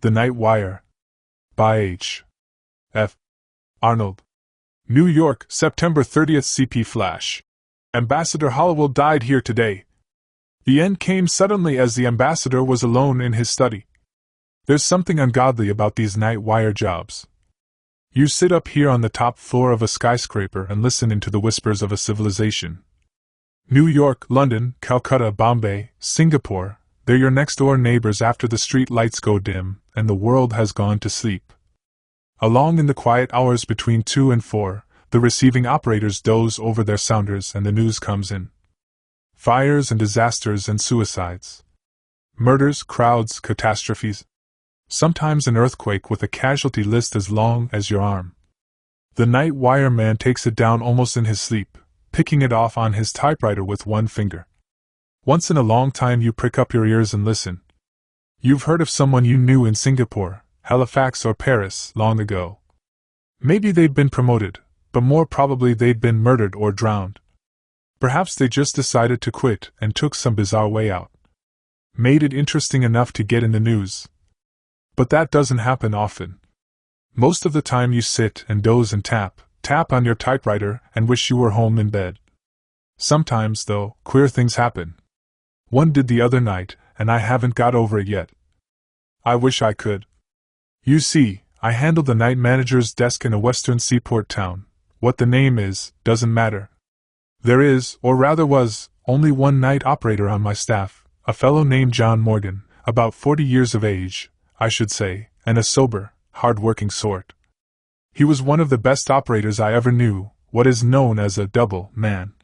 The Night Wire. By H. F. Arnold. New York, September 30th. CP Flash. Ambassador Hollowell died here today. The end came suddenly as the ambassador was alone in his study. There's something ungodly about these night wire jobs. You sit up here on the top floor of a skyscraper and listen into the whispers of a civilization. New York, London, Calcutta, Bombay, Singapore, they're your next-door neighbors after the street lights go dim and the world has gone to sleep. Along in the quiet hours between 2 and 4, the receiving operators doze over their sounders and the news comes in. Fires and disasters and suicides. Murders, crowds, catastrophes. Sometimes an earthquake with a casualty list as long as your arm. The night wire man takes it down almost in his sleep, picking it off on his typewriter with one finger. Once in a long time you prick up your ears and listen. You've heard of someone you knew in Singapore, Halifax or Paris long ago. Maybe they'd been promoted, but more probably they'd been murdered or drowned. Perhaps they just decided to quit and took some bizarre way out. Made it interesting enough to get in the news. But that doesn't happen often. Most of the time you sit and doze and tap on your typewriter and wish you were home in bed. Sometimes, though, queer things happen. One did the other night, and I haven't got over it yet. I wish I could. You see, I handle the night manager's desk in a western seaport town. What the name is, doesn't matter. There is, or rather was, only one night operator on my staff, a fellow named John Morgan, about 40 years of age, I should say, and a sober, hard-working sort. He was one of the best operators I ever knew, what is known as a double man.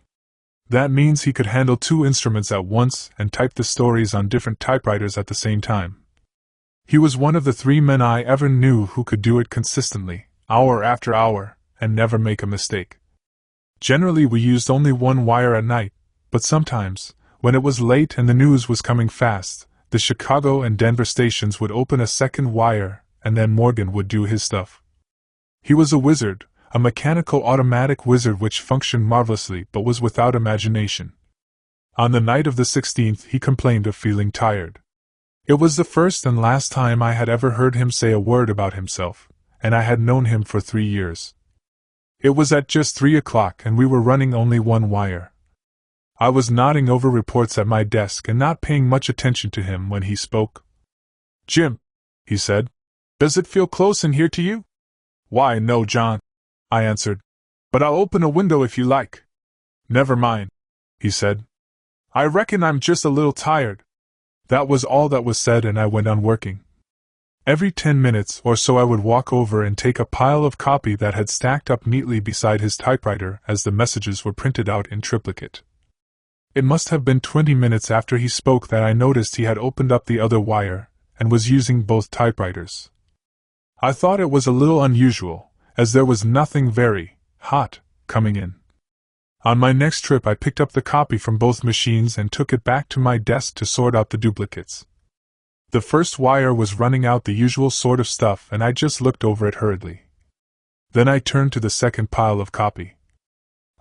That means he could handle 2 instruments at once and type the stories on different typewriters at the same time. He was one of the 3 men I ever knew who could do it consistently, hour after hour, and never make a mistake. Generally we used only one wire at night, but sometimes, when it was late and the news was coming fast, the Chicago and Denver stations would open a second wire, and then Morgan would do his stuff. He was a wizard, a mechanical automatic wizard which functioned marvelously but was without imagination. On the night of the 16th he complained of feeling tired. It was the first and last time I had ever heard him say a word about himself, and I had known him for 3 years. It was at just 3 o'clock and we were running only one wire. I was nodding over reports at my desk and not paying much attention to him when he spoke. "Jim," he said, "does it feel close in here to you?" "Why, no, John," I answered, "but I'll open a window if you like." "Never mind," he said. "I reckon I'm just a little tired." That was all that was said and I went on working. Every 10 minutes or so I would walk over and take a pile of copy that had stacked up neatly beside his typewriter as the messages were printed out in triplicate. It must have been 20 minutes after he spoke that I noticed he had opened up the other wire and was using both typewriters. I thought it was a little unusual, as there was nothing very hot coming in. On my next trip I picked up the copy from both machines and took it back to my desk to sort out the duplicates. The first wire was running out the usual sort of stuff and I just looked over it hurriedly. Then I turned to the second pile of copy.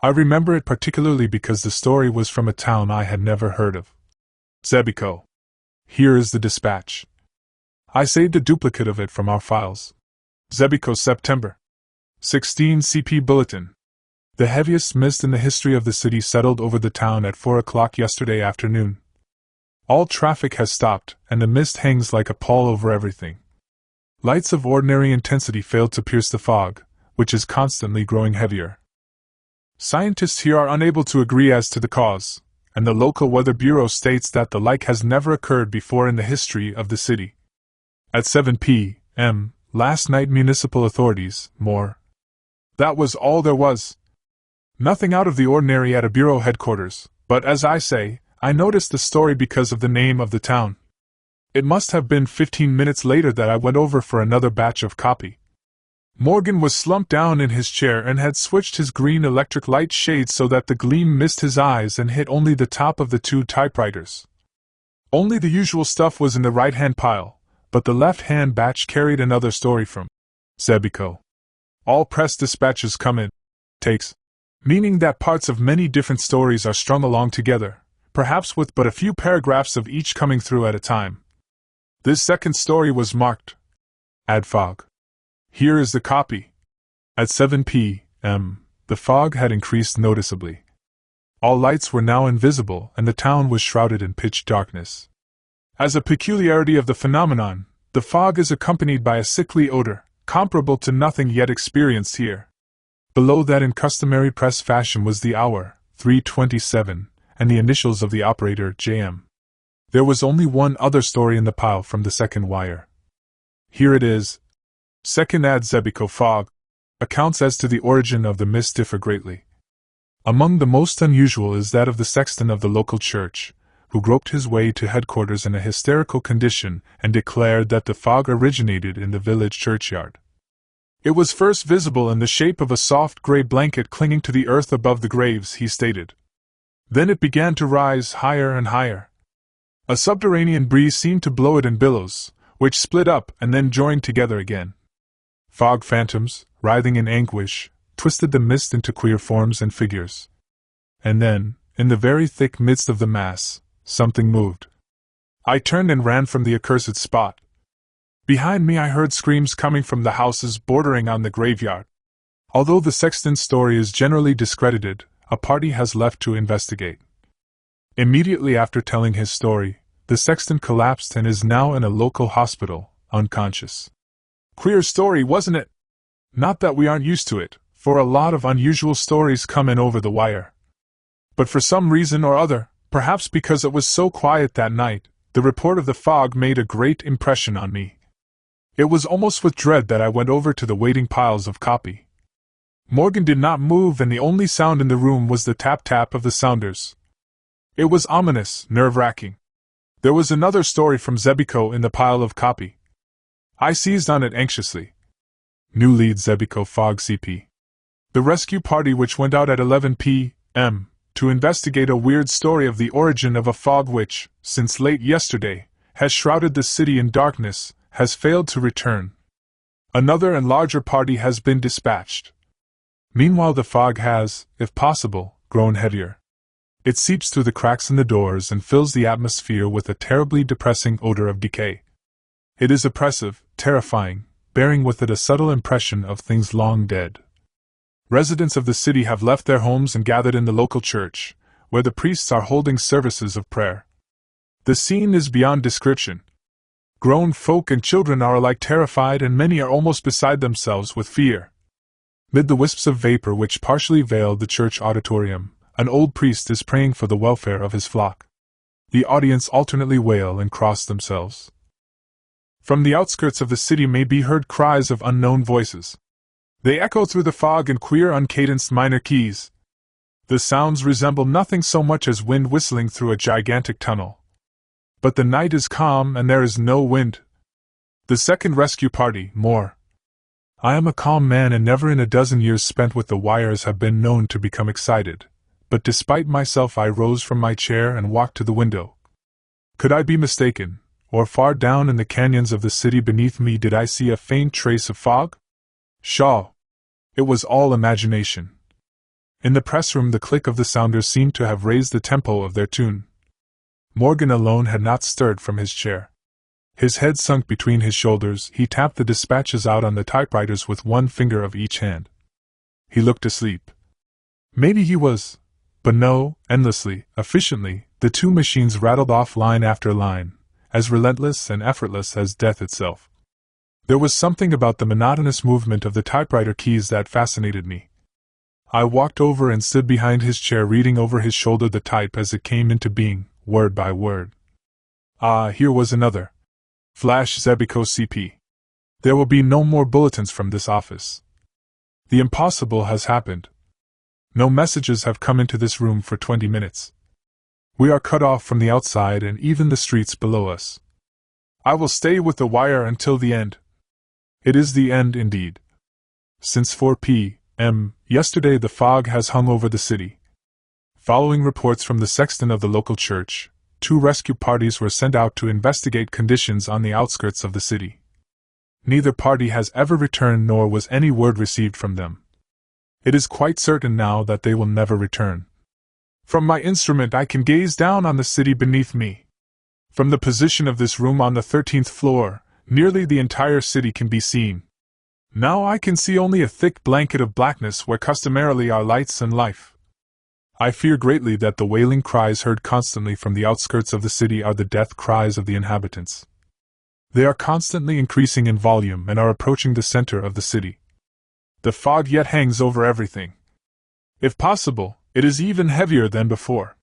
I remember it particularly because the story was from a town I had never heard of. Zebico. Here is the dispatch. I saved a duplicate of it from our files. Zebico, September 16 CP Bulletin. The heaviest mist in the history of the city settled over the town at 4 o'clock yesterday afternoon. All traffic has stopped, and the mist hangs like a pall over everything. Lights of ordinary intensity failed to pierce the fog, which is constantly growing heavier. Scientists here are unable to agree as to the cause, and the local weather bureau states that the like has never occurred before in the history of the city. At 7 p.m., last night municipal authorities, that was all there was. Nothing out of the ordinary at a bureau headquarters, but as I say, I noticed the story because of the name of the town. It must have been 15 minutes later that I went over for another batch of copy. Morgan was slumped down in his chair and had switched his green electric light shade so that the gleam missed his eyes and hit only the top of the 2 typewriters. Only the usual stuff was in the right-hand pile, but the left-hand batch carried another story from Zebico. All press dispatches come in takes, meaning that parts of many different stories are strung along together, perhaps with but a few paragraphs of each coming through at a time. This second story was marked Add fog. Here is the copy. At 7 p.m., the fog had increased noticeably. All lights were now invisible and the town was shrouded in pitch darkness. As a peculiarity of the phenomenon, the fog is accompanied by a sickly odor, comparable to nothing yet experienced here. Below that in customary press fashion was the hour, 3:27, and the initials of the operator, J.M. There was only one other story in the pile from the second wire. Here it is. Second ad Zebico fog. Accounts as to the origin of the mist differ greatly. Among the most unusual is that of the sexton of the local church, who groped his way to headquarters in a hysterical condition and declared that the fog originated in the village churchyard. It was first visible in the shape of a soft gray blanket clinging to the earth above the graves, he stated. Then it began to rise higher and higher. A subterranean breeze seemed to blow it in billows, which split up and then joined together again. Fog phantoms, writhing in anguish, twisted the mist into queer forms and figures. And then, in the very thick midst of the mass, something moved. I turned and ran from the accursed spot. Behind me I heard screams coming from the houses bordering on the graveyard. Although the sexton's story is generally discredited, a party has left to investigate. Immediately after telling his story, the sexton collapsed and is now in a local hospital, unconscious. Queer story, wasn't it? Not that we aren't used to it, for a lot of unusual stories come in over the wire. But for some reason or other, perhaps because it was so quiet that night, the report of the fog made a great impression on me. It was almost with dread that I went over to the waiting piles of copy. Morgan did not move and the only sound in the room was the tap-tap of the sounders. It was ominous, nerve-wracking. There was another story from Zebico in the pile of copy. I seized on it anxiously. New lead Zebico Fog CP. The rescue party which went out at 11 p.m. to investigate a weird story of the origin of a fog which, since late yesterday, has shrouded the city in darkness, has failed to return. Another and larger party has been dispatched. Meanwhile the fog has, if possible, grown heavier. It seeps through the cracks in the doors and fills the atmosphere with a terribly depressing odor of decay. It is oppressive, terrifying, bearing with it a subtle impression of things long dead. Residents of the city have left their homes and gathered in the local church, where the priests are holding services of prayer. The scene is beyond description. Grown folk and children are alike terrified and many are almost beside themselves with fear. Mid the wisps of vapor which partially veiled the church auditorium, an old priest is praying for the welfare of his flock. The audience alternately wail and cross themselves. From the outskirts of the city may be heard cries of unknown voices. They echo through the fog in queer uncadenced minor keys. The sounds resemble nothing so much as wind whistling through a gigantic tunnel. But the night is calm and there is no wind. The second rescue party, more. I am a calm man and never in a dozen years spent with the wires have been known to become excited, but despite myself I rose from my chair and walked to the window. Could I be mistaken, or far down in the canyons of the city beneath me did I see a faint trace of fog? Pshaw! It was all imagination. In the press room the click of the sounders seemed to have raised the tempo of their tune. Morgan alone had not stirred from his chair. His head sunk between his shoulders, he tapped the dispatches out on the typewriters with one finger of each hand. He looked asleep. Maybe he was. But no, endlessly, efficiently, the two machines rattled off line after line, as relentless and effortless as death itself. There was something about the monotonous movement of the typewriter keys that fascinated me. I walked over and stood behind his chair reading over his shoulder the type as it came into being, word by word. Ah, here was another. Flash Zebico CP. There will be no more bulletins from this office. The impossible has happened. No messages have come into this room for 20 minutes. We are cut off from the outside and even the streets below us. I will stay with the wire until the end. It is the end indeed. Since 4 p.m. yesterday the fog has hung over the city. Following reports from the sexton of the local church, 2 rescue parties were sent out to investigate conditions on the outskirts of the city. Neither party has ever returned nor was any word received from them. It is quite certain now that they will never return. From my instrument I can gaze down on the city beneath me. From the position of this room on the 13th floor, Nearly the entire city can be seen. Now I can see only a thick blanket of blackness where customarily are lights and life. I fear greatly that the wailing cries heard constantly from the outskirts of the city are the death cries of the inhabitants. They are constantly increasing in volume and are approaching the center of the city. The fog yet hangs over everything. If possible, it is even heavier than before.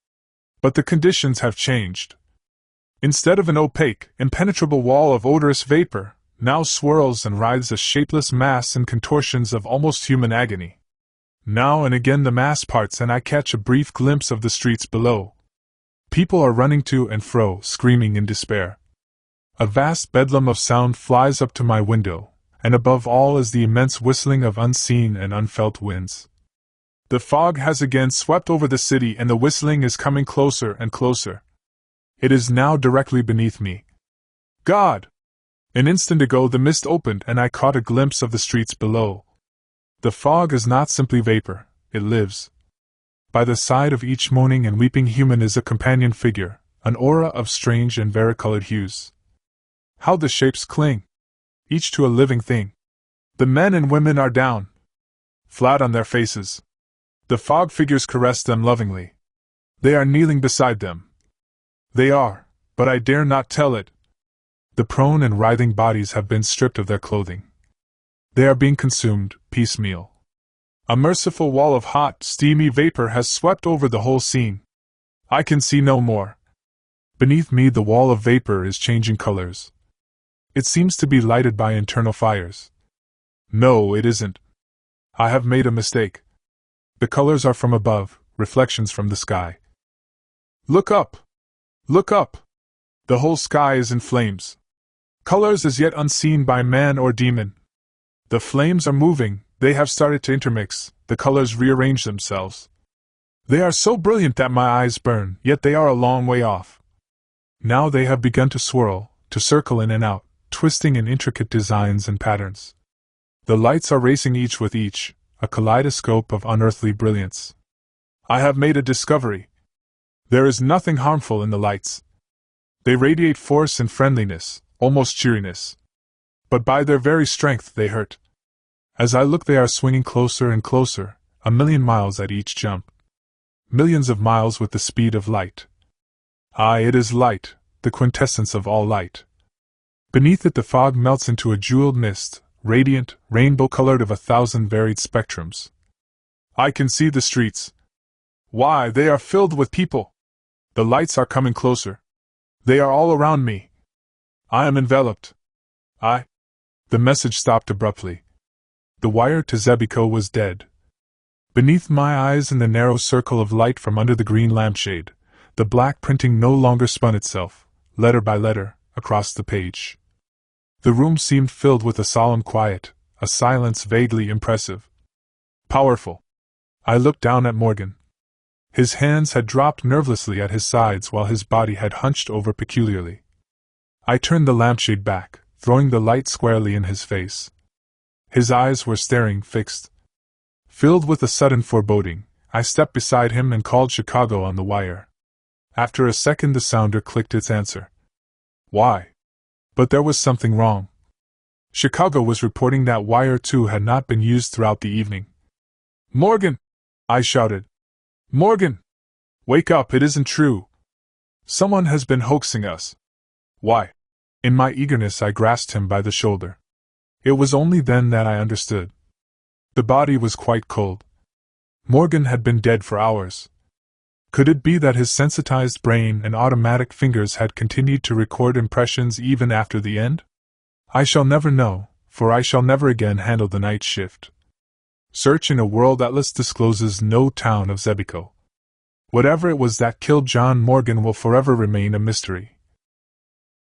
But the conditions have changed. Instead of an opaque, impenetrable wall of odorous vapor, now swirls and writhes a shapeless mass in contortions of almost human agony. Now and again the mass parts and I catch a brief glimpse of the streets below. People are running to and fro, screaming in despair. A vast bedlam of sound flies up to my window, and above all is the immense whistling of unseen and unfelt winds. The fog has again swept over the city and the whistling is coming closer and closer. It is now directly beneath me. God! An instant ago the mist opened and I caught a glimpse of the streets below. The fog is not simply vapor, it lives. By the side of each moaning and weeping human is a companion figure, an aura of strange and varicolored hues. How the shapes cling! Each to a living thing. The men and women are down, flat on their faces. The fog figures caress them lovingly. They are kneeling beside them. They are, but I dare not tell it. The prone and writhing bodies have been stripped of their clothing. They are being consumed, piecemeal. A merciful wall of hot, steamy vapor has swept over the whole scene. I can see no more. Beneath me the wall of vapor is changing colors. It seems to be lighted by internal fires. No, it isn't. I have made a mistake. The colors are from above, reflections from the sky. Look up! Look up! The whole sky is in flames. Colors as yet unseen by man or demon. The flames are moving, they have started to intermix, the colors rearrange themselves. They are so brilliant that my eyes burn, yet they are a long way off. Now they have begun to swirl, to circle in and out, twisting in intricate designs and patterns. The lights are racing each with each, a kaleidoscope of unearthly brilliance. I have made a discovery. There is nothing harmful in the lights. They radiate force and friendliness, almost cheeriness. But by their very strength they hurt. As I look they are swinging closer and closer, 1,000,000 miles at each jump. Millions of miles with the speed of light. Aye, it is light, the quintessence of all light. Beneath it the fog melts into a jeweled mist, radiant, rainbow-colored of 1,000 varied spectrums. I can see the streets. Why, they are filled with people. The lights are coming closer. They are all around me. I am enveloped. The message stopped abruptly. The wire to Zebico was dead. Beneath my eyes in the narrow circle of light from under the green lampshade, the black printing no longer spun itself, letter by letter, across the page. The room seemed filled with a solemn quiet, a silence vaguely impressive. Powerful. I looked down at Morgan. His hands had dropped nervelessly at his sides while his body had hunched over peculiarly. I turned the lampshade back, throwing the light squarely in his face. His eyes were staring fixed. Filled with a sudden foreboding, I stepped beside him and called Chicago on the wire. After a second the sounder clicked its answer. Why? But there was something wrong. Chicago was reporting that wire 2 had not been used throughout the evening. Morgan! I shouted. Morgan! Wake up, it isn't true. Someone has been hoaxing us. Why? In my eagerness I grasped him by the shoulder. It was only then that I understood. The body was quite cold. Morgan had been dead for hours. Could it be that his sensitized brain and automatic fingers had continued to record impressions even after the end? I shall never know, for I shall never again handle the night shift. Search in a World Atlas discloses no town of Zebico. Whatever it was that killed John Morgan will forever remain a mystery.